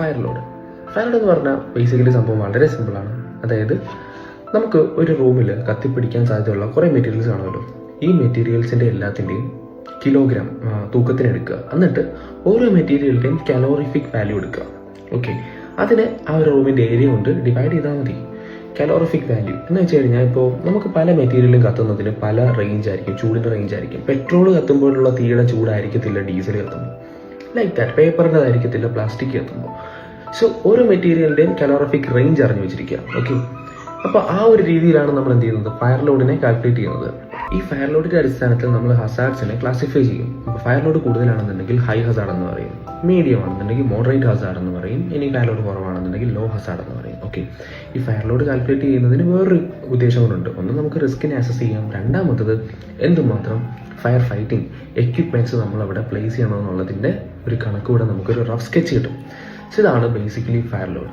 Fire load എന്ന് പറഞ്ഞാൽ basically സംഭവം വളരെ സിമ്പിളാണ്. അതായത് നമുക്ക് ഒരു റൂമിൽ കത്തിപ്പിടിക്കാൻ സാധ്യതയുള്ള കുറേ മെറ്റീരിയൽസ് കാണുമല്ലോ. ഈ മെറ്റീരിയൽസിൻ്റെ എല്ലാത്തിൻ്റെയും കിലോഗ്രാം തൂക്കത്തിനെടുക്കുക. എന്നിട്ട് ഓരോ മെറ്റീരിയലിൻ്റെയും കാലോറിഫിക് വാല്യൂ എടുക്കുക. ഓക്കെ, അതിനെ ആ ഒരു റൂമിൻ്റെ ഏരിയ കൊണ്ട് ഡിവൈഡ് ചെയ്താൽ മതി. കാലോറിഫിക് വാല്യൂ എന്ന് വെച്ച് കഴിഞ്ഞാൽ ഇപ്പോൾ നമുക്ക് പല മെറ്റീരിയലും കത്തുന്നതിന് പല റേഞ്ച് ആയിരിക്കും, ചൂടിൻ്റെ റേഞ്ച് ആയിരിക്കും. പെട്രോൾ കത്തുമ്പോഴുള്ള തീയുടെ ചൂടായിരിക്കത്തില്ല ഡീസൽ കത്തുമ്പോൾ, ലൈക്ക് ദാറ്റ്. പേപ്പറിൻ്റെതായിരിക്കത്തില്ല പ്ലാസ്റ്റിക് കത്തുമ്പോൾ. സോ ഓരോ മെറ്റീരിയലിൻ്റെയും കാലോറിഫിക് റേഞ്ച് അറിഞ്ഞു വെച്ചിരിക്കുക. ഓക്കെ, അപ്പോൾ ആ ഒരു രീതിയിലാണ് നമ്മൾ എന്ത് ചെയ്യുന്നത്, ഫയർ ലോഡിനെ കാൽക്കുലേറ്റ് ചെയ്യുന്നത്. ഈ ഫയർ ലോഡിൻ്റെ അടിസ്ഥാനത്തിൽ നമ്മൾ ഹസാർഡ്സിനെ ക്ലാസിഫൈ ചെയ്യും. ഇപ്പോൾ ഫയർ ലോഡ് കൂടുതലാണെന്നുണ്ടെങ്കിൽ ഹൈ ഹസാർഡ് എന്ന് പറയും, മീഡിയം ആണെന്നുണ്ടെങ്കിൽ മോഡറേറ്റ് ഹസാർഡ് എന്ന് പറയും, ഇനി ഫയർ ലോഡ് കുറവാണെന്നുണ്ടെങ്കിൽ ലോ ഹസാർഡ് എന്ന് പറയും. ഓക്കെ, ഈ ഫയർ ലോഡ് കാൽക്കുലേറ്റ് ചെയ്യുന്നതിന് വേറൊരു ഉദ്ദേശം കൊണ്ടുണ്ട്. ഒന്ന്, നമുക്ക് റിസ്കിനെ അസസ് ചെയ്യാം. രണ്ടാമത്തത്, എന്തുമാത്രം ഫയർ ഫൈറ്റിംഗ് എക്യുപ്മെൻറ്റ്സ് നമ്മളവിടെ പ്ലേസ് ചെയ്യണമെന്നുള്ളതിൻ്റെ ഒരു കണക്ക് കൂടെ നമുക്കൊരു റഫ് സ്കെച്ച് കിട്ടും. സോ ഇതാണ് ബേസിക്കലി ഫയർ ലോഡ്.